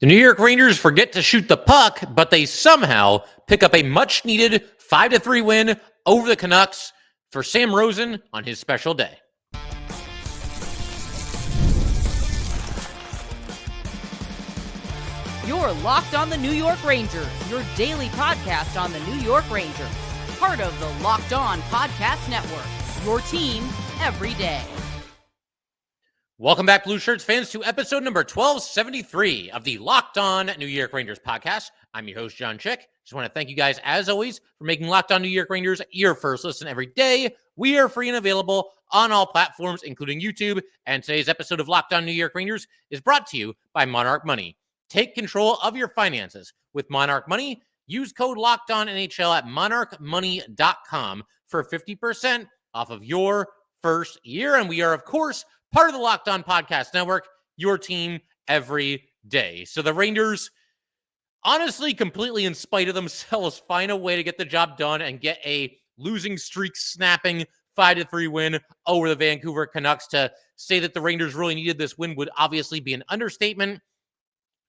The New York Rangers forget to shoot the puck, but they somehow pick up a much-needed 5-3 win over the Canucks for Sam Rosen on his special day. You're Locked on the New York Rangers, your daily podcast on the New York Rangers. Part of the Locked On Podcast Network, your team every day. Welcome back, Blue Shirts fans, to episode number 1273 of the Locked On New York Rangers podcast. I'm your host, John Chick. Just want to thank you guys, as always, for making Locked On New York Rangers your first listen every day. We are free and available on all platforms, including YouTube. And today's episode of Locked On New York Rangers is brought to you by Monarch Money. Take control of your finances with Monarch Money. Use code LOCKEDONNHL at monarchmoney.com for 50% off of your first year. And we are, of course, part of the Locked On Podcast Network, your team every day. So the Rangers, honestly, completely in spite of themselves, find a way to get the job done and get a losing streak snapping 5-3 win over the Vancouver Canucks. To say that the Rangers really needed this win would obviously be an understatement.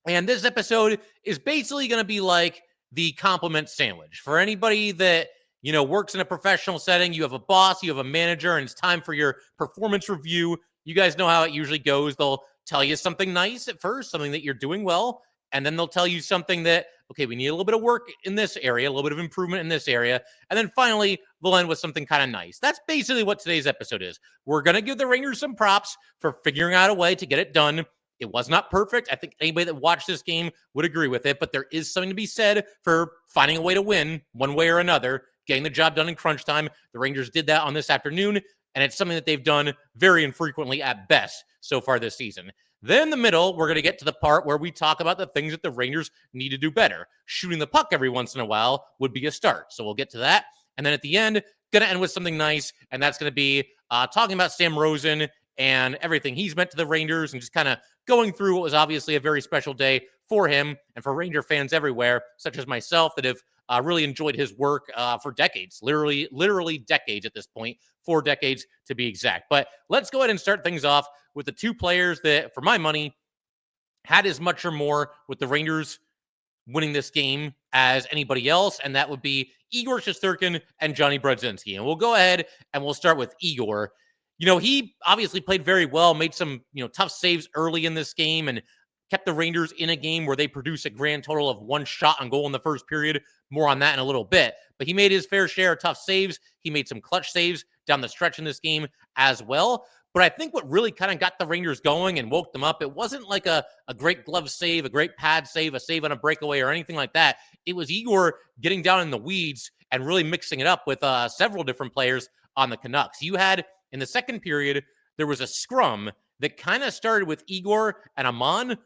And this episode is basically going to be like the compliment sandwich. For anybody that, works in a professional setting, you have a boss, you have a manager, and it's time for your performance review. You guys know how it usually goes. They'll tell you something nice at first, something that you're doing well, and then they'll tell you something that, okay, we need a little bit of work in this area, a little bit of improvement in this area, and then finally, they'll end with something kind of nice. That's basically what today's episode is. We're going to give the Rangers some props for figuring out a way to get it done. It was not perfect. I think anybody that watched this game would agree with it, but there is something to be said for finding a way to win one way or another, getting the job done in crunch time. The Rangers did that on this afternoon, and it's something that they've done very infrequently at best so far this season. Then in the middle, we're going to get to the part where we talk about the things that the Rangers need to do better. Shooting the puck every once in a while would be a start, so we'll get to that. And then at the end, going to end with something nice, and that's going to be talking about Sam Rosen and everything he's meant to the Rangers, and just kind of going through what was obviously a very special day for him and for Ranger fans everywhere, such as myself, that have really enjoyed his work for decades, literally decades at this point, 4 decades to be exact. But let's go ahead and start things off with the two players that, for my money, had as much or more with the Rangers winning this game as anybody else, and that would be Igor Shesterkin and Jonny Brodzinski. And we'll go ahead and we'll start with Igor. He obviously played very well, made some, tough saves early in this game, and kept the Rangers in a game where they produced a grand total of 1 shot on goal in the first period. More on that in a little bit. But he made his fair share of tough saves. He made some clutch saves down the stretch in this game as well. But I think what really kind of got the Rangers going and woke them up, it wasn't like a great glove save, a great pad save, a save on a breakaway, or anything like that. It was Igor getting down in the weeds and really mixing it up with several different players on the Canucks. You had, in the second period, there was a scrum that kind of started with Igor and Amon.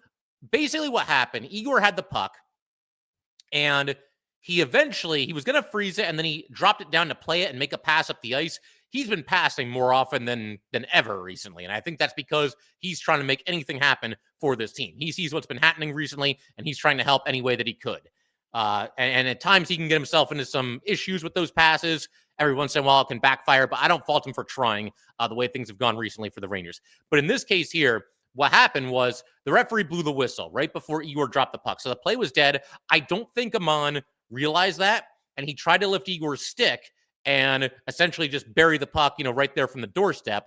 Basically what happened, Igor had the puck, and he was going to freeze it, and then he dropped it down to play it and make a pass up the ice. He's been passing more often than ever recently, and I think that's because he's trying to make anything happen for this team. He sees what's been happening recently, and he's trying to help any way that he could. And at times, he can get himself into some issues with those passes. Every once in a while, it can backfire, but I don't fault him for trying the way things have gone recently for the Rangers. But in this case here, what happened was the referee blew the whistle right before Igor dropped the puck. So the play was dead. I don't think Amon realized that, and he tried to lift Igor's stick and essentially just bury the puck, right there from the doorstep.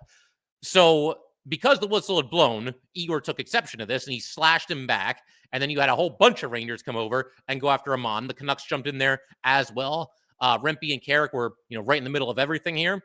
So because the whistle had blown, Igor took exception to this, and he slashed him back. And then you had a whole bunch of Rangers come over and go after Amon. The Canucks jumped in there as well. Rempe and Carrick were, right in the middle of everything here.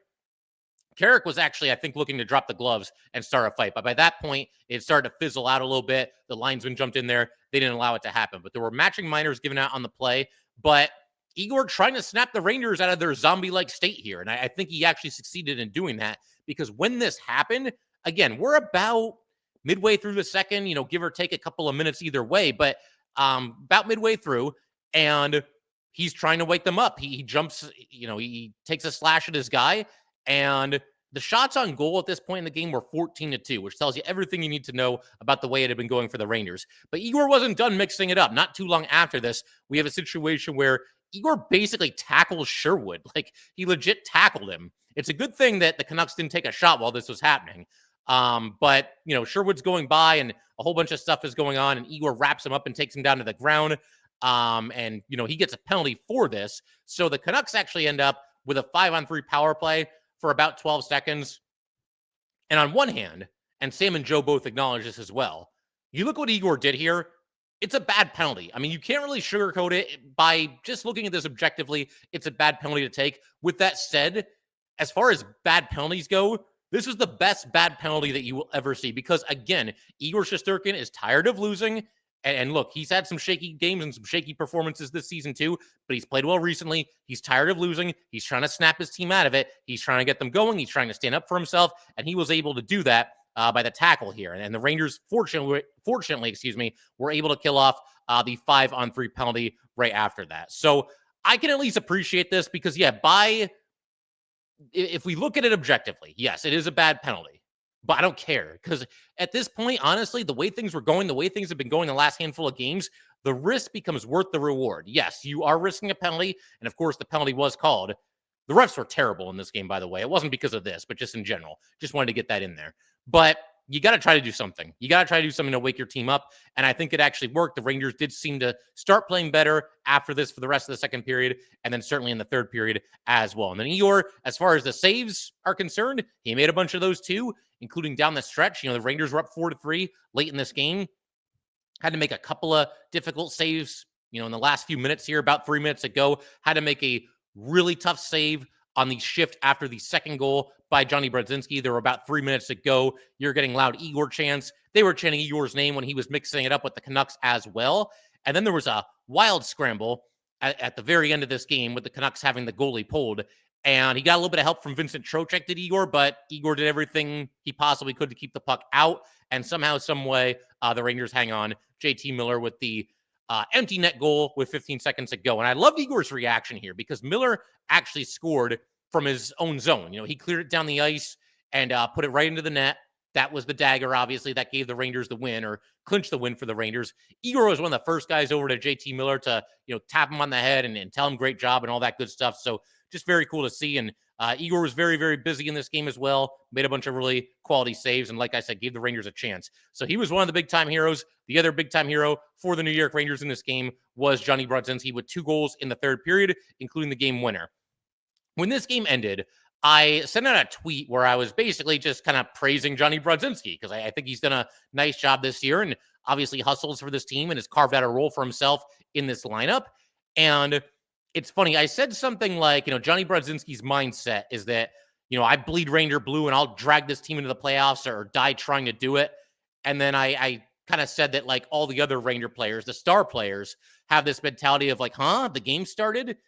Carrick was actually, I think, looking to drop the gloves and start a fight. But by that point, it started to fizzle out a little bit. The linesman jumped in there. They didn't allow it to happen. But there were matching minors given out on the play. But Igor trying to snap the Rangers out of their zombie-like state here. And I think he actually succeeded in doing that. Because when this happened, again, we're about midway through the second, give or take a couple of minutes either way. But about midway through, and he's trying to wake them up. He jumps, he takes a slash at his guy. And the shots on goal at this point in the game were 14-2, which tells you everything you need to know about the way it had been going for the Rangers. But Igor wasn't done mixing it up. Not too long after this, we have a situation where Igor basically tackles Sherwood. Like, he legit tackled him. It's a good thing that the Canucks didn't take a shot while this was happening. But, Sherwood's going by and a whole bunch of stuff is going on, and Igor wraps him up and takes him down to the ground. And he gets a penalty for this. So the Canucks actually end up with a 5-on-3 power play for about 12 seconds. And on one hand, and Sam and Joe both acknowledge this as well, you look what Igor did here. It's a bad penalty. I mean, you can't really sugarcoat it by just looking at this objectively. It's a bad penalty to take. With that said, as far as bad penalties go, this is the best bad penalty that you will ever see because, again, Igor Shesterkin is tired of losing. And look, he's had some shaky games and some shaky performances this season too, but he's played well recently. He's tired of losing. He's trying to snap his team out of it. He's trying to get them going. He's trying to stand up for himself, and he was able to do that by the tackle here. And the Rangers, fortunately, were able to kill off the 5-on-3 penalty right after that. So I can at least appreciate this because, if we look at it objectively, yes, it is a bad penalty. But I don't care because at this point, honestly, the way things were going, the way things have been going the last handful of games, the risk becomes worth the reward. Yes, you are risking a penalty. And of course, the penalty was called. The refs were terrible in this game, by the way. It wasn't because of this, but just in general. Just wanted to get that in there. But you got to try to do something. You got to try to do something to wake your team up. And I think it actually worked. The Rangers did seem to start playing better after this for the rest of the second period, and then certainly in the third period as well. And then Igor, as far as the saves are concerned, he made a bunch of those too, including down the stretch. The Rangers were up 4-3 late in this game. Had to make a couple of difficult saves, in the last few minutes here, about 3 minutes ago. Had to make a really tough save on the shift after the second goal by Jonny Brodzinski. There were about 3 minutes to go. You're getting loud Igor chants. They were chanting Igor's name when he was mixing it up with the Canucks as well. And then there was a wild scramble at the very end of this game with the Canucks having the goalie pulled. And he got a little bit of help from Vincent Trocheck, did Igor, but Igor did everything he possibly could to keep the puck out. And somehow, some way, the Rangers hang on. JT Miller with the empty net goal with 15 seconds to go. And I loved Igor's reaction here because Miller actually scored from his own zone. He cleared it down the ice and put it right into the net. That was the dagger, obviously, that gave the Rangers the win or clinched the win for the Rangers. Igor was one of the first guys over to JT Miller to, tap him on the head and tell him great job and all that good stuff. So just very cool to see. And Igor was very, very busy in this game as well. Made a bunch of really quality saves. And like I said, gave the Rangers a chance. So he was one of the big-time heroes. The other big-time hero for the New York Rangers in this game was Jonny Brodzinski with 2 goals in the third period, including the game winner. When this game ended, I sent out a tweet where I was basically just kind of praising Jonny Brodzinski because I think he's done a nice job this year and obviously hustles for this team and has carved out a role for himself in this lineup. And it's funny. I said something like, Jonny Brodzinski's mindset is that, I bleed Ranger blue and I'll drag this team into the playoffs or die trying to do it. And then I kind of said that like all the other Ranger players, the star players, have this mentality of like, the game started?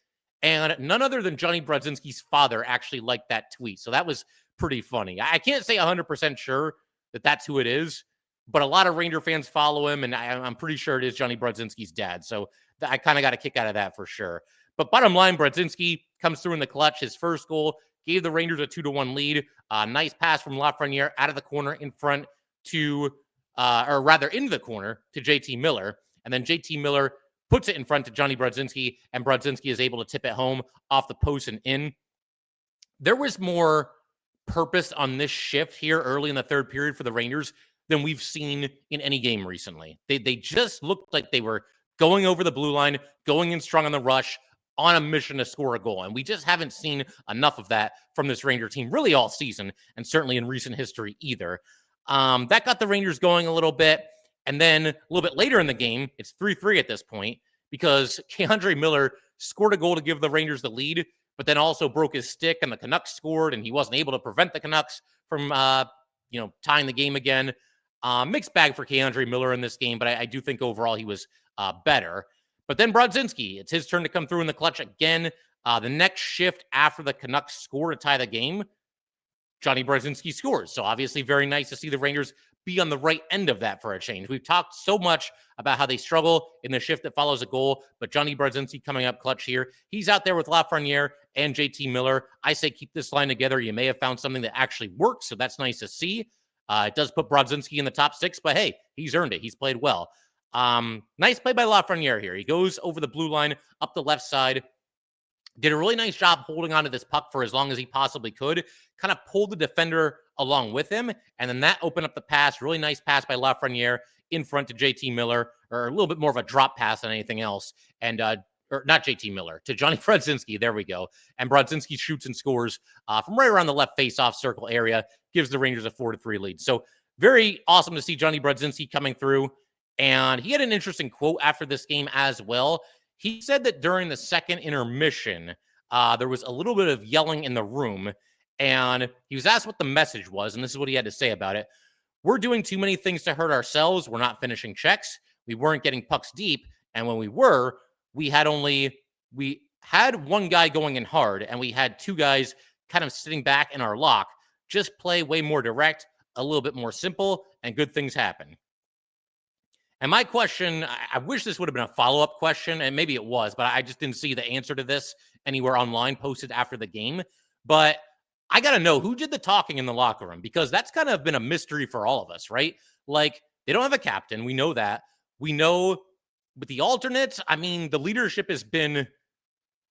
And none other than Jonny Brodzinski's father actually liked that tweet. So that was pretty funny. I can't say 100% sure that that's who it is, but a lot of Ranger fans follow him, and I'm pretty sure it is Jonny Brodzinski's dad. So I kind of got a kick out of that for sure. But bottom line, Brodzinski comes through in the clutch. His first goal gave the Rangers a 2-1 lead. Nice pass from Lafreniere out of the corner in front to, or rather into the corner to JT Miller. And then JT Miller puts it in front to Jonny Brodzinski, and Brodzinski is able to tip it home off the post and in. There was more purpose on this shift here early in the third period for the Rangers than we've seen in any game recently. They just looked like they were going over the blue line, going in strong on the rush, on a mission to score a goal. And we just haven't seen enough of that from this Ranger team really all season, and certainly in recent history either. That got the Rangers going a little bit. And then a little bit later in the game, it's 3-3 at this point because K'Andre Miller scored a goal to give the Rangers the lead, but then also broke his stick and the Canucks scored and he wasn't able to prevent the Canucks from, tying the game again. Mixed bag for K'Andre Miller in this game, but I do think overall he was better. But then Brodzinski, it's his turn to come through in the clutch again. The next shift after the Canucks score to tie the game, Jonny Brodzinski scores. So obviously very nice to see the Rangers be on the right end of that for a change. We've talked so much about how they struggle in the shift that follows a goal, but Jonny Brodzinski coming up clutch here. He's out there with Lafreniere and JT Miller. I say keep this line together. You may have found something that actually works, so that's nice to see. It does put Brodzinski in the top 6, but hey, he's earned it. He's played well. Nice play by Lafreniere here. He goes over the blue line, up the left side, Did a really nice job holding onto this puck for as long as he possibly could, kind of pulled the defender along with him, and then that opened up the pass. Really nice pass by Lafreniere in front to JT Miller, or a little bit more of a drop pass than anything else. And or not JT Miller, to Jonny Brodzinski. There we go. And Brodzinski shoots and scores from right around the left face-off circle area, gives the Rangers a 4-3 lead. So very awesome to see Jonny Brodzinski coming through. And he had an interesting quote after this game as well. He said that during the second intermission, there was a little bit of yelling in the room, and he was asked what the message was, and this is what he had to say about it. We're doing too many things to hurt ourselves. We're not finishing checks. We weren't getting pucks deep, and when we were, we had one guy going in hard, and we had two guys kind of sitting back in our lock. Just play way more direct, a little bit more simple, and good things happen. And my question, I wish this would have been a follow-up question, and maybe it was, but I just didn't see the answer to this anywhere online posted after the game. But I got to know, who did the talking in the locker room? Because that's kind of been a mystery for all of us, right? Like, they don't have a captain. We know that. We know with the alternates, I mean, the leadership has been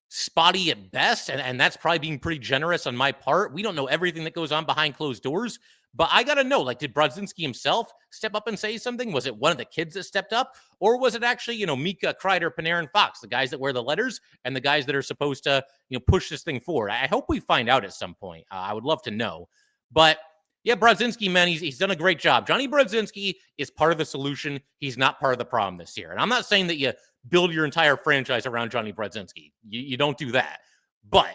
spotty at best, and that's probably being pretty generous on my part. We don't know everything that goes on behind closed doors. But I got to know, like, did Brodzinski himself step up and say something? Was it one of the kids that stepped up? Or was it actually, Mika, Kreider, Panarin, Fox, the guys that wear the letters and the guys that are supposed to, push this thing forward? I hope we find out at some point. I would love to know. But, yeah, Brodzinski, man, he's done a great job. Jonny Brodzinski is part of the solution. He's not part of the problem this year. And I'm not saying that you build your entire franchise around Jonny Brodzinski. You don't do that. But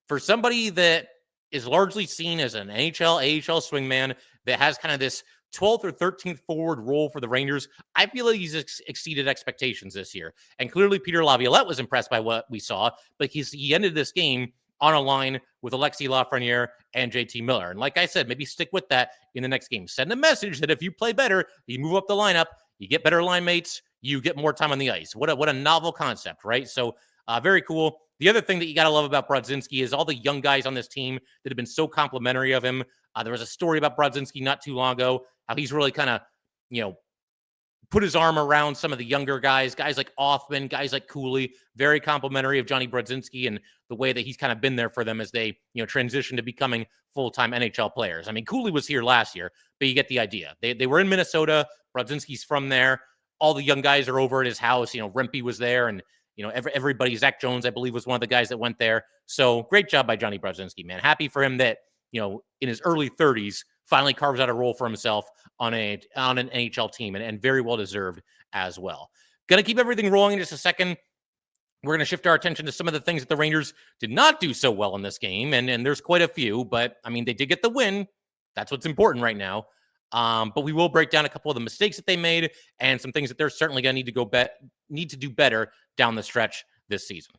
for somebody that is largely seen as an NHL, AHL swingman that has kind of this 12th or 13th forward role for the Rangers, I feel like he's exceeded expectations this year. And clearly Peter Laviolette was impressed by what we saw, but he ended this game on a line with Alexis Lafreniere and JT Miller. And like I said, maybe stick with that in the next game. Send a message that if you play better, you move up the lineup, you get better line mates, you get more time on the ice. What a novel concept, right? So very cool. The other thing that you got to love about Brodzinski is all the young guys on this team that have been so complimentary of him. There was a story about Brodzinski not too long ago, how he's really kind of, put his arm around some of the younger guys like Othman, guys like Cooley, very complimentary of Jonny Brodzinski and the way that he's kind of been there for them as they, transition to becoming full-time NHL players. I mean, Cooley was here last year, but you get the idea. They were in Minnesota. Brodzinski's from there. All the young guys are over at his house. Rempe was there, and everybody, Zach Jones, I believe, was one of the guys that went there. So great job by Jonny Brodzinski, man. Happy for him that, in his early 30s, finally carves out a role for himself on an NHL team, and very well deserved as well. Going to keep everything rolling in just a second. We're going to shift our attention to some of the things that the Rangers did not do so well in this game. And there's quite a few, but I mean, they did get the win. That's what's important right now. But we will break down a couple of the mistakes that they made and some things that they're certainly going to need to do better down the stretch this season.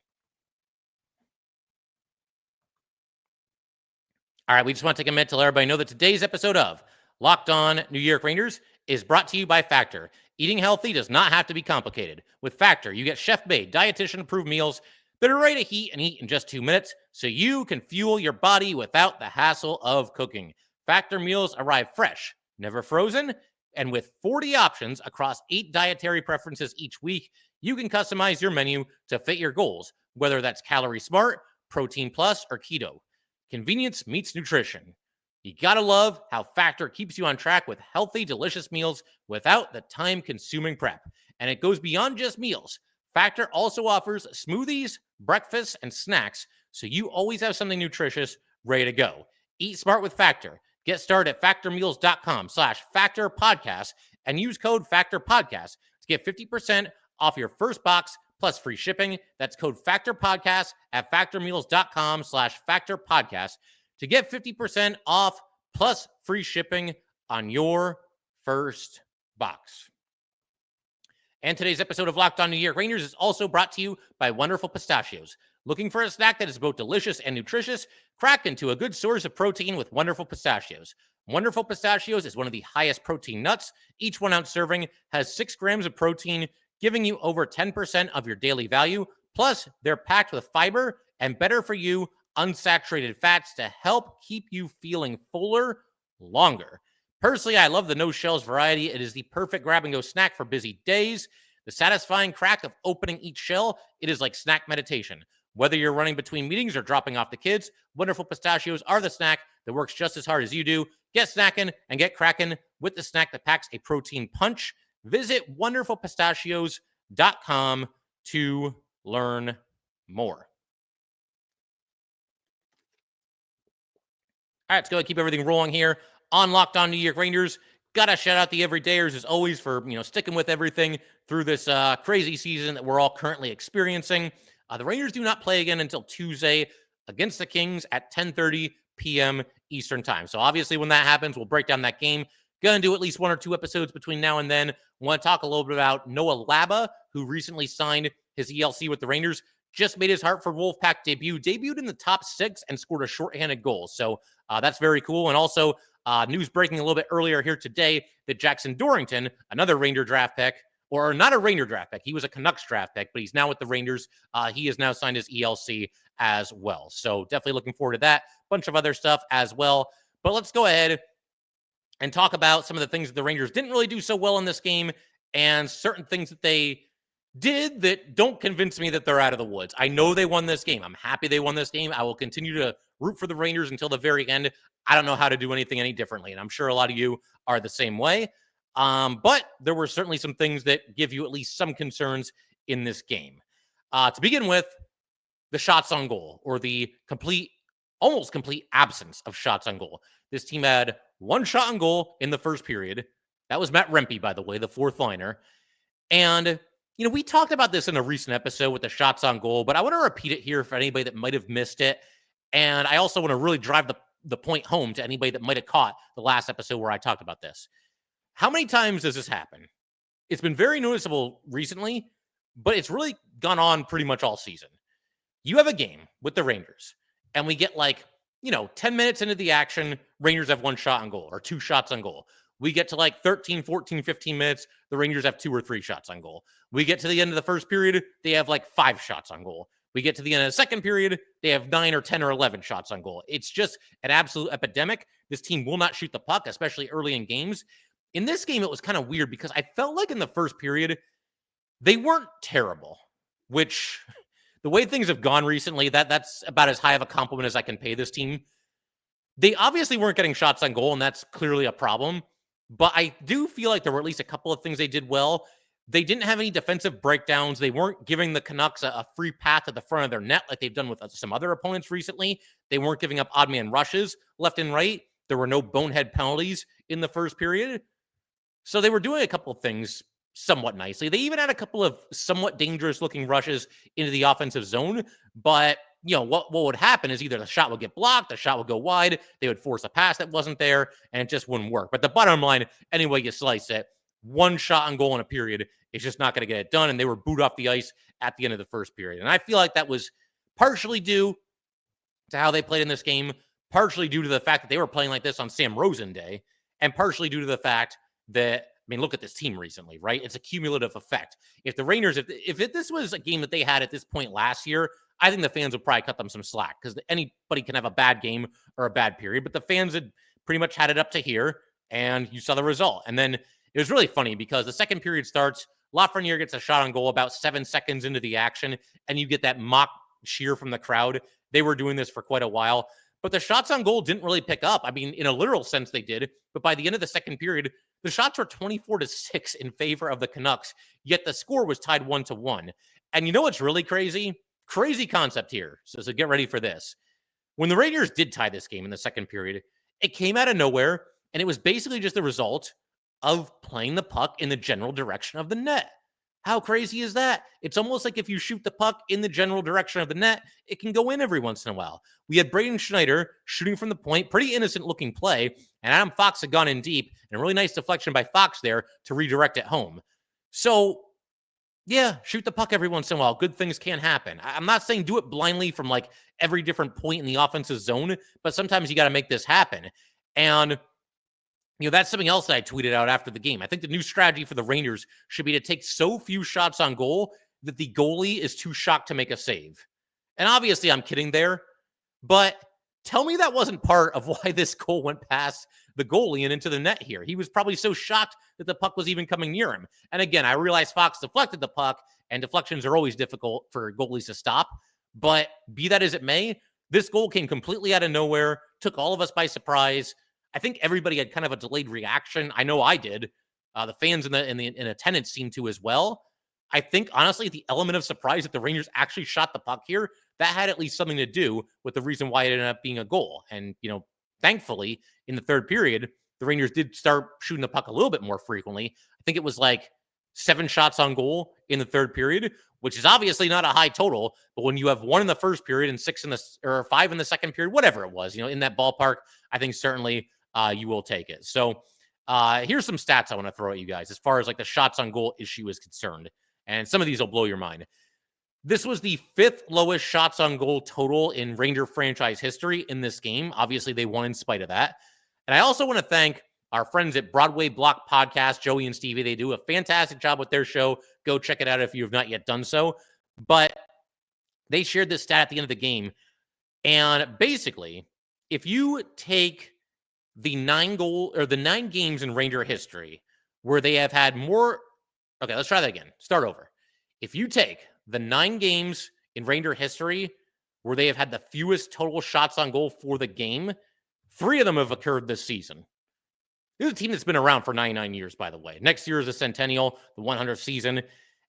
All right, we just want to take a minute to let everybody know that today's episode of Locked On New York Rangers is brought to you by Factor. Eating healthy does not have to be complicated. With Factor, you get chef-made, dietitian-approved meals that are ready to heat and eat in just 2 minutes, so you can fuel your body without the hassle of cooking. Factor meals arrive fresh, never frozen, and with 40 options across 8 dietary preferences each week, you can customize your menu to fit your goals, whether that's calorie smart, protein plus, or keto. Convenience meets nutrition. You gotta love how Factor keeps you on track with healthy, delicious meals without the time-consuming prep. And it goes beyond just meals. Factor also offers smoothies, breakfasts, and snacks, so you always have something nutritious ready to go. Eat smart with Factor. Get started at factormeals.com/factorpodcast and use code FACTORPODCAST to get 50% off your first box plus free shipping. That's code FACTORPODCAST at factormeals.com/factorpodcast to get 50% off plus free shipping on your first box. And today's episode of Locked On New York Rangers is also brought to you by Wonderful Pistachios. Looking for a snack that is both delicious and nutritious? Crack into a good source of protein with Wonderful Pistachios. Wonderful Pistachios is one of the highest protein nuts. Each 1 ounce serving has 6 grams of protein, giving you over 10% of your daily value. Plus, they're packed with fiber and better for you unsaturated fats to help keep you feeling fuller longer. Personally, I love the no shells variety. It is the perfect grab and go snack for busy days. The satisfying crack of opening each shell, it is like snack meditation. Whether you're running between meetings or dropping off the kids, Wonderful Pistachios are the snack that works just as hard as you do. Get snackin' and get crackin' with the snack that packs a protein punch. Visit wonderfulpistachios.com to learn more. All right, let's go ahead and keep everything rolling here on Locked On New York Rangers. Gotta shout out the everydayers as always for sticking with everything through this crazy season that we're all currently experiencing. The Rangers do not play again until Tuesday against the Kings at 10:30 p.m. Eastern time. So obviously when that happens, we'll break down that game. Gonna do at least 1 or 2 episodes between now and then. Want to talk a little bit about Noah Laba, who recently signed his ELC with the Rangers. Just made his Hartford Wolfpack debut. Debuted in the top 6 and scored a shorthanded goal. So that's very cool. And also news breaking a little bit earlier here today that Jackson Dorrington, another Ranger draft pick, or not a Ranger draft pick. He was a Canucks draft pick, but he's now with the Rangers. He has now signed his ELC as well. So definitely looking forward to that. Bunch of other stuff as well. But let's go ahead and talk about some of the things that the Rangers didn't really do so well in this game and certain things that they did that don't convince me that they're out of the woods. I know they won this game. I'm happy they won this game. I will continue to root for the Rangers until the very end. I don't know how to do anything any differently, and I'm sure a lot of you are the same way. But there were certainly some things that give you at least some concerns in this game. To begin with, the shots on goal, or the almost complete absence of shots on goal. This team had 1 shot on goal in the first period. That was Matt Rempe, by the way, the 4th liner. And we talked about this in a recent episode with the shots on goal, but I want to repeat it here for anybody that might have missed it. And I also want to really drive the point home to anybody that might have caught the last episode where I talked about this. How many times does this happen? It's been very noticeable recently, but it's really gone on pretty much all season. You have a game with the Rangers, and we get 10 minutes into the action, Rangers have 1 shot on goal or 2 shots on goal. We get to 13, 14, 15 minutes, the Rangers have 2 or 3 shots on goal. We get to the end of the first period, they have 5 shots on goal. We get to the end of the second period, they have 9 or 10 or 11 shots on goal. It's just an absolute epidemic. This team will not shoot the puck, especially early in games. In this game, it was kind of weird because I felt like in the first period, they weren't terrible, which the way things have gone recently, that's about as high of a compliment as I can pay this team. They obviously weren't getting shots on goal, and that's clearly a problem. But I do feel like there were at least a couple of things they did well. They didn't have any defensive breakdowns. They weren't giving the Canucks a free path to the front of their net like they've done with some other opponents recently. They weren't giving up odd man rushes left and right. There were no bonehead penalties in the first period. So they were doing a couple of things somewhat nicely. They even had a couple of somewhat dangerous looking rushes into the offensive zone. But, what would happen is either the shot would get blocked, the shot would go wide, they would force a pass that wasn't there, and it just wouldn't work. But the bottom line, any way you slice it, 1 shot on goal in a period is just not going to get it done. And they were booed off the ice at the end of the first period. And I feel like that was partially due to how they played in this game, partially due to the fact that they were playing like this on Sam Rosen Day, and partially due to the fact that, look at this team recently, right? It's a cumulative effect. If the Rangers, if this was a game that they had at this point last year, I think the fans would probably cut them some slack because anybody can have a bad game or a bad period, but the fans had pretty much had it up to here, and you saw the result. And then it was really funny because the second period starts, Lafreniere gets a shot on goal about 7 seconds into the action, and you get that mock cheer from the crowd. They were doing this for quite a while, but the shots on goal didn't really pick up. In a literal sense they did, but by the end of the second period, the shots were 24-6 in favor of the Canucks, yet the score was tied 1-1. And you know what's really crazy? Crazy concept here. So get ready for this. When the Rangers did tie this game in the second period, it came out of nowhere, and it was basically just the result of playing the puck in the general direction of the net. How crazy is that? It's almost like if you shoot the puck in the general direction of the net, it can go in every once in a while. We had Braden Schneider shooting from the point, pretty innocent looking play, and Adam Fox had gone in deep, and a really nice deflection by Fox there to redirect it home. So, yeah, shoot the puck every once in a while. Good things can happen. I'm not saying do it blindly from every different point in the offensive zone, but sometimes you got to make this happen. And that's something else that I tweeted out after the game. I think the new strategy for the Rangers should be to take so few shots on goal that the goalie is too shocked to make a save. And obviously I'm kidding there, but tell me that wasn't part of why this goal went past the goalie and into the net here. He was probably so shocked that the puck was even coming near him. And again, I realize Fox deflected the puck, and deflections are always difficult for goalies to stop. But be that as it may, this goal came completely out of nowhere, took all of us by surprise. I think everybody had kind of a delayed reaction. I know I did. The fans in attendance seemed to as well. I think, honestly, the element of surprise that the Rangers actually shot the puck here, that had at least something to do with the reason why it ended up being a goal. And, thankfully, in the third period, the Rangers did start shooting the puck a little bit more frequently. I think it was like 7 shots on goal in the third period, which is obviously not a high total. But when you have 1 in the first period and 5 in the second period, whatever it was, in that ballpark, I think certainly you will take it. So here's some stats I want to throw at you guys as far as like the shots on goal issue is concerned. And some of these will blow your mind. This was the 5th lowest shots on goal total in Ranger franchise history in this game. Obviously, they won in spite of that. And I also want to thank our friends at Broadway Block Podcast, Joey and Stevie. They do a fantastic job with their show. Go check it out if you have not yet done so. But they shared this stat at the end of the game. And basically, if you take the 9 games in Ranger history where they have had more. Okay, let's try that again. Start over. If you take the 9 games in Ranger history where they have had the fewest total shots on goal for the game, 3 of them have occurred this season. This is a team that's been around for 99 years, by the way. Next year is a centennial, the 100th season.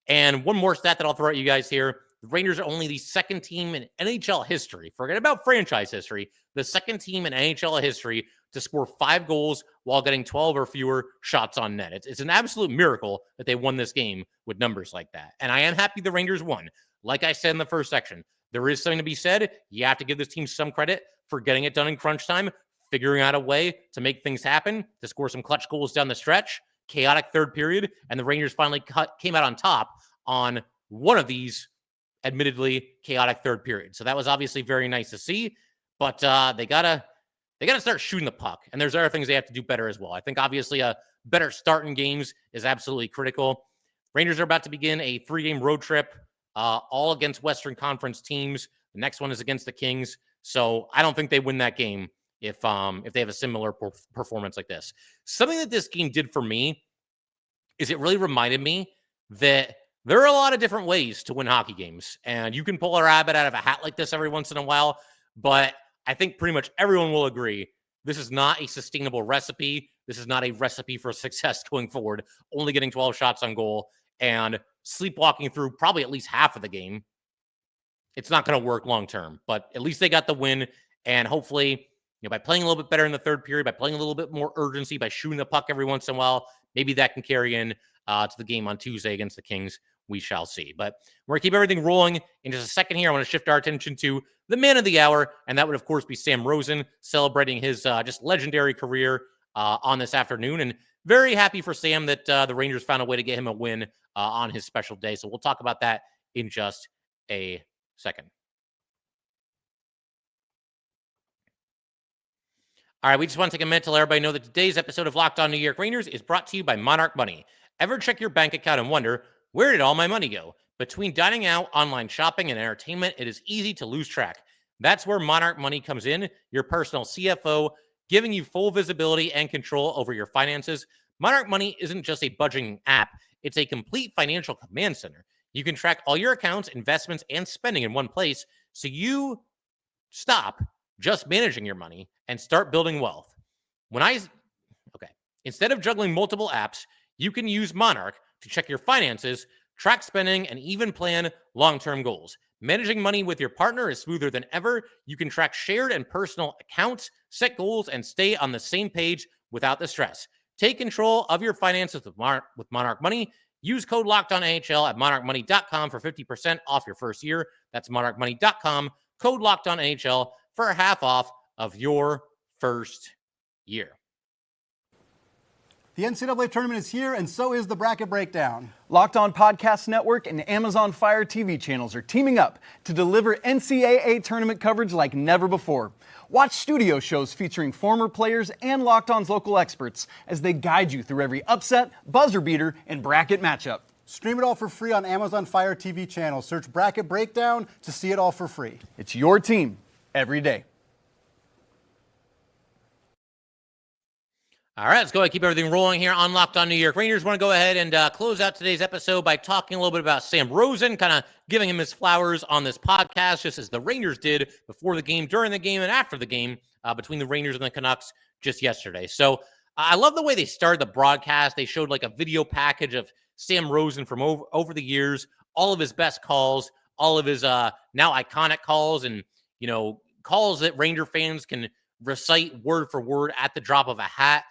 And one more stat that I'll throw at you guys here. The Rangers are only the second team in NHL history, forget about franchise history, the second team in NHL history to score 5 goals while getting 12 or fewer shots on net. It's an absolute miracle that they won this game with numbers like that. And I am happy the Rangers won. Like I said in the first section, there is something to be said. You have to give this team some credit for getting it done in crunch time, figuring out a way to make things happen, to score some clutch goals down the stretch, chaotic third period, and the Rangers finally came out on top on one of these admittedly chaotic third period. So that was obviously very nice to see, but they gotta start shooting the puck, and there's other things they have to do better as well. I think obviously a better start in games is absolutely critical. Rangers are about to begin a 3-game road trip, all against Western Conference teams. The next one is against the Kings, so I don't think they win that game if they have a similar performance like this. Something that this game did for me is it really reminded me that there are a lot of different ways to win hockey games, and you can pull a rabbit out of a hat like this every once in a while, but I think pretty much everyone will agree this is not a sustainable recipe. This is not a recipe for success going forward, only getting 12 shots on goal and sleepwalking through probably at least half of the game. It's not going to work long term, but at least they got the win, and hopefully, by playing a little bit better in the third period, by playing a little bit more urgency, by shooting the puck every once in a while, maybe that can carry in to the game on Tuesday against the Kings. We shall see. But we're going to keep everything rolling. In just a second here, I want to shift our attention to the man of the hour, and that would, of course, be Sam Rosen, celebrating his just legendary career on this afternoon. And very happy for Sam that the Rangers found a way to get him a win on his special day. So we'll talk about that in just a second. All right, we just want to take a minute to let everybody know that today's episode of Locked On New York Rangers is brought to you by Monarch Money. Ever check your bank account and wonder, where did all my money go? Between dining out, online shopping, and entertainment, it is easy to lose track. That's where Monarch Money comes in, your personal CFO, giving you full visibility and control over your finances. Monarch Money isn't just a budgeting app, it's a complete financial command center. You can track all your accounts, investments, and spending in one place, so you stop just managing your money and start building wealth. Instead of juggling multiple apps, you can use Monarch to check your finances, track spending, and even plan long-term goals. Managing money with your partner is smoother than ever. You can track shared and personal accounts, set goals, and stay on the same page without the stress. Take control of your finances with Monarch Money. Use code LOCKEDONNHL at monarchmoney.com for 50% off your first year. That's monarchmoney.com, code LOCKEDONNHL for half off of your first year. The NCAA tournament is here, and so is the Bracket Breakdown. Locked On Podcast Network and Amazon Fire TV channels are teaming up to deliver NCAA tournament coverage like never before. Watch studio shows featuring former players and Locked On's local experts as they guide you through every upset, buzzer beater, and bracket matchup. Stream it all for free on Amazon Fire TV channel. Search Bracket Breakdown to see it all for free. It's your team every day. All right, let's go ahead and keep everything rolling here on Locked On New York Rangers. Want to go ahead and close out today's episode by talking a little bit about Sam Rosen, kind of giving him his flowers on this podcast, just as the Rangers did before the game, during the game, and after the game between the Rangers and the Canucks just yesterday. So I love the way they started the broadcast. They showed like a video package of Sam Rosen from over the years, all of his best calls, all of his now iconic calls, and calls that Ranger fans can recite word for word at the drop of a hat.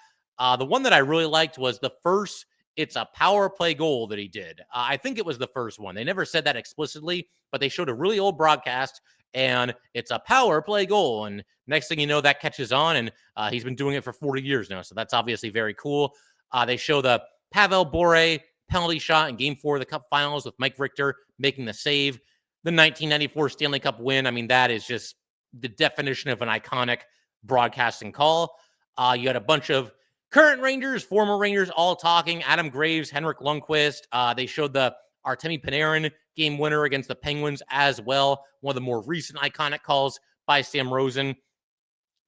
The one that I really liked was the first, it's a power play goal that he did. I think it was the first one. They never said that explicitly, but they showed a really old broadcast, and it's a power play goal. And next thing you know, that catches on, and he's been doing it for 40 years now. So that's obviously very cool. They show the Pavel Bure penalty shot in Game 4 of the Cup Finals with Mike Richter making the save. The 1994 Stanley Cup win. I mean, that is just the definition of an iconic broadcasting call. You had a bunch of current Rangers, former Rangers, all talking. Adam Graves, Henrik Lundqvist. They showed the Artemi Panarin game winner against the Penguins as well. One of the more recent iconic calls by Sam Rosen.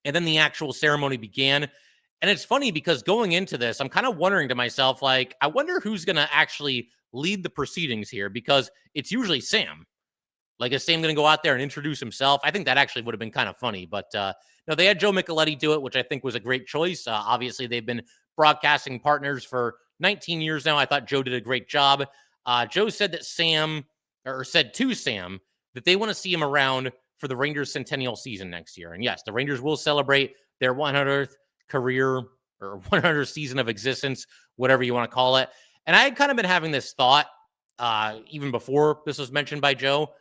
And then the actual ceremony began. And it's funny because going into this, I'm kind of wondering to myself, like, I wonder who's going to actually lead the proceedings here, because it's usually Sam. Like, is Sam going to go out there and introduce himself? I think that actually would have been kind of funny. But no, they had Joe Micheletti do it, which I think was a great choice. Obviously, they've been broadcasting partners for 19 years now. I thought Joe did a great job. Joe said that said to Sam that they want to see him around for the Rangers centennial season next year. And yes, the Rangers will celebrate their 100th career or 100th season of existence, whatever you want to call it. And I had kind of been having this thought even before this was mentioned by Joe.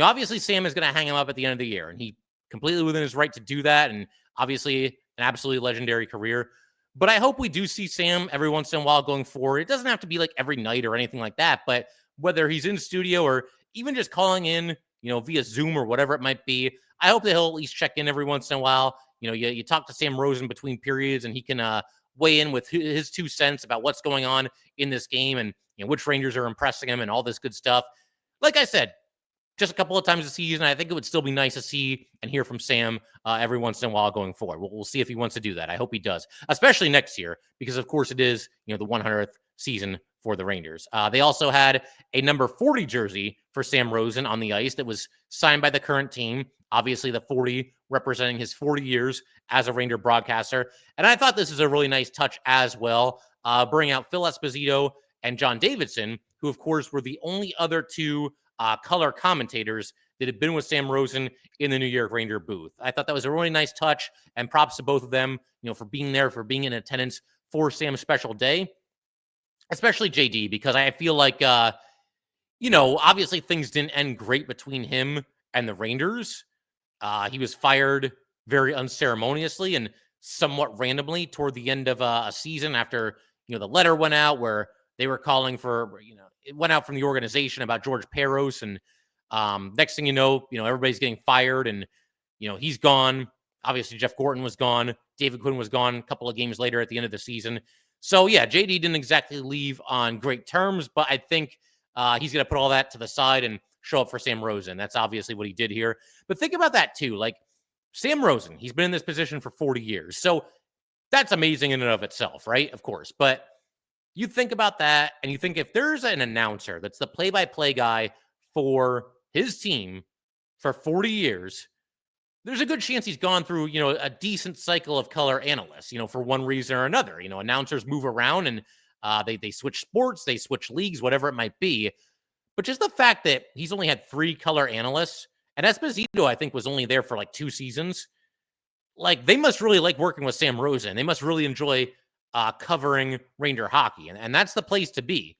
Obviously Sam is going to hang him up at the end of the year, and he completely within his right to do that. And obviously an absolutely legendary career. But I hope we do see Sam every once in a while going forward. It doesn't have to be like every night or anything like that, but whether he's in studio or even just calling in, via Zoom or whatever it might be, I hope that he'll at least check in every once in a while. You talk to Sam Rosen between periods, and he can weigh in with his 2 cents about what's going on in this game and which Rangers are impressing him and all this good stuff. Like I said, just a couple of times a season, I think it would still be nice to see and hear from Sam every once in a while going forward. We'll see if he wants to do that. I hope he does, especially next year, because of course it is, the 100th season for the Rangers. They also had a number 40 jersey for Sam Rosen on the ice that was signed by the current team. Obviously the 40 representing his 40 years as a Ranger broadcaster. And I thought this is a really nice touch as well. Bring out Phil Esposito and John Davidson, who of course were the only other two color commentators that had been with Sam Rosen in the New York Ranger booth. I thought that was a really nice touch, and props to both of them, for being there, for being in attendance for Sam's special day, especially JD, because I feel like, obviously things didn't end great between him and the Rangers. He was fired very unceremoniously and somewhat randomly toward the end of a season after, the letter went out where they were calling for, it went out from the organization about George Peros. And next thing you know, everybody's getting fired, and, he's gone. Obviously, Jeff Gorton was gone. David Quinn was gone a couple of games later at the end of the season. So, yeah, JD didn't exactly leave on great terms, but I think he's going to put all that to the side and show up for Sam Rosen. That's obviously what he did here. But think about that, too. Like, Sam Rosen, he's been in this position for 40 years. So that's amazing in and of itself, right? Of course. But you think about that, and you think if there's an announcer that's the play-by-play guy for his team for 40 years, there's a good chance he's gone through, a decent cycle of color analysts, for one reason or another. Announcers move around, and they switch sports, they switch leagues, whatever it might be. But just the fact that he's only had 3 color analysts, and Esposito, I think, was only there for like 2 seasons. Like, they must really like working with Sam Rosen. They must really enjoy covering Ranger hockey. And that's the place to be,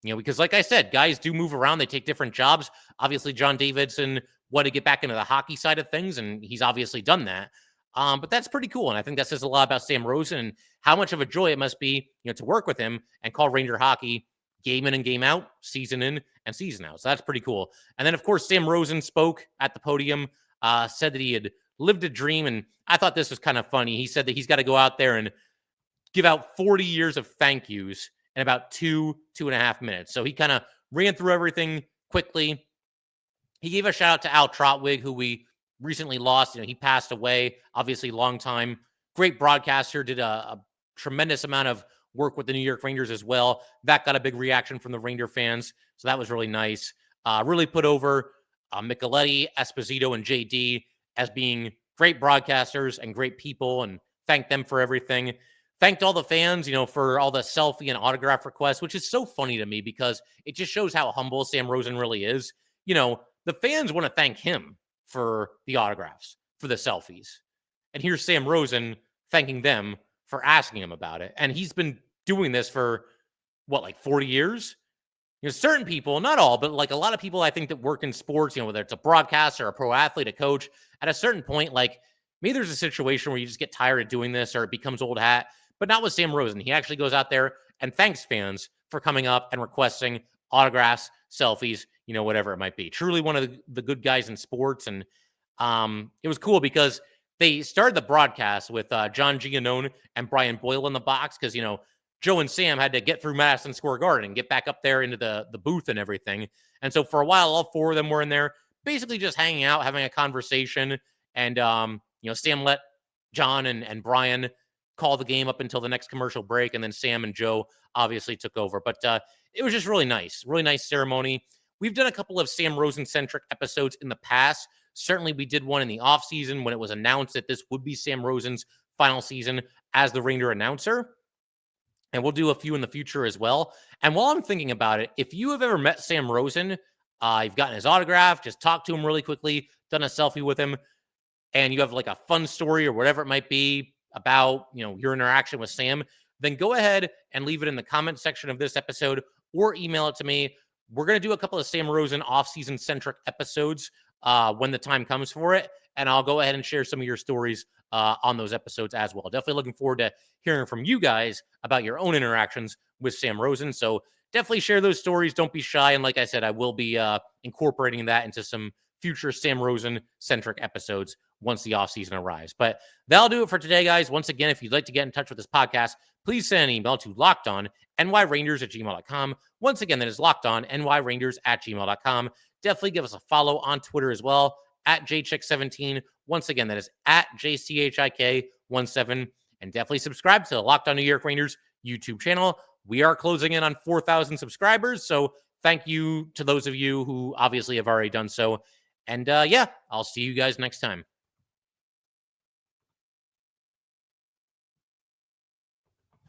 because like I said, guys do move around. They take different jobs. Obviously, John Davidson wanted to get back into the hockey side of things, and he's obviously done that. But that's pretty cool. And I think that says a lot about Sam Rosen and how much of a joy it must be, to work with him and call Ranger hockey game in and game out, season in and season out. So that's pretty cool. And then, of course, Sam Rosen spoke at the podium, said that he had lived a dream. And I thought this was kind of funny. He said that he's got to go out there and give out 40 years of thank yous in about 2.5 minutes. So he kind of ran through everything quickly. He gave a shout out to Al Trotwig, who we recently lost. He passed away, obviously long time, great broadcaster, did a tremendous amount of work with the New York Rangers as well. That got a big reaction from the Ranger fans. So that was really nice. Really put over Micheletti, Esposito, and JD as being great broadcasters and great people, and thanked them for everything. Thanked all the fans, for all the selfie and autograph requests, which is so funny to me because it just shows how humble Sam Rosen really is. The fans want to thank him for the autographs, for the selfies. And here's Sam Rosen thanking them for asking him about it. And he's been doing this for, 40 years? Certain people, not all, but like a lot of people I think that work in sports, whether it's a broadcaster, a pro athlete, a coach, at a certain point, maybe there's a situation where you just get tired of doing this or it becomes old hat, but not with Sam Rosen. He actually goes out there and thanks fans for coming up and requesting autographs, selfies, whatever it might be. Truly one of the good guys in sports. And it was cool because they started the broadcast with John Giannone and Brian Boyle in the box because, Joe and Sam had to get through Madison Square Garden and get back up there into the booth and everything. And so for a while, all four of them were in there, basically just hanging out, having a conversation. And, Sam let John and Brian call the game up until the next commercial break. And then Sam and Joe obviously took over. But it was just really nice ceremony. We've done a couple of Sam Rosen-centric episodes in the past. Certainly we did one in the offseason when it was announced that this would be Sam Rosen's final season as the Ranger announcer. And we'll do a few in the future as well. And while I'm thinking about it, if you have ever met Sam Rosen, you've gotten his autograph, just talked to him really quickly, done a selfie with him, and you have a fun story or whatever it might be about, your interaction with Sam, then go ahead and leave it in the comment section of this episode or email it to me. We're going to do a couple of Sam Rosen off-season centric episodes when the time comes for it. And I'll go ahead and share some of your stories on those episodes as well. Definitely looking forward to hearing from you guys about your own interactions with Sam Rosen. So definitely share those stories. Don't be shy. And like I said, I will be incorporating that into some future Sam Rosen-centric episodes once the offseason arrives. But that'll do it for today, guys. Once again, if you'd like to get in touch with this podcast, please send an email to lockedonnyrangers@gmail.com. Once again, that is lockedonnyrangers@gmail.com. Definitely give us a follow on Twitter as well, @jchick17. Once again, that is @jchik17. And definitely subscribe to the Locked On New York Rangers YouTube channel. We are closing in on 4,000 subscribers. So thank you to those of you who obviously have already done so. And I'll see you guys next time.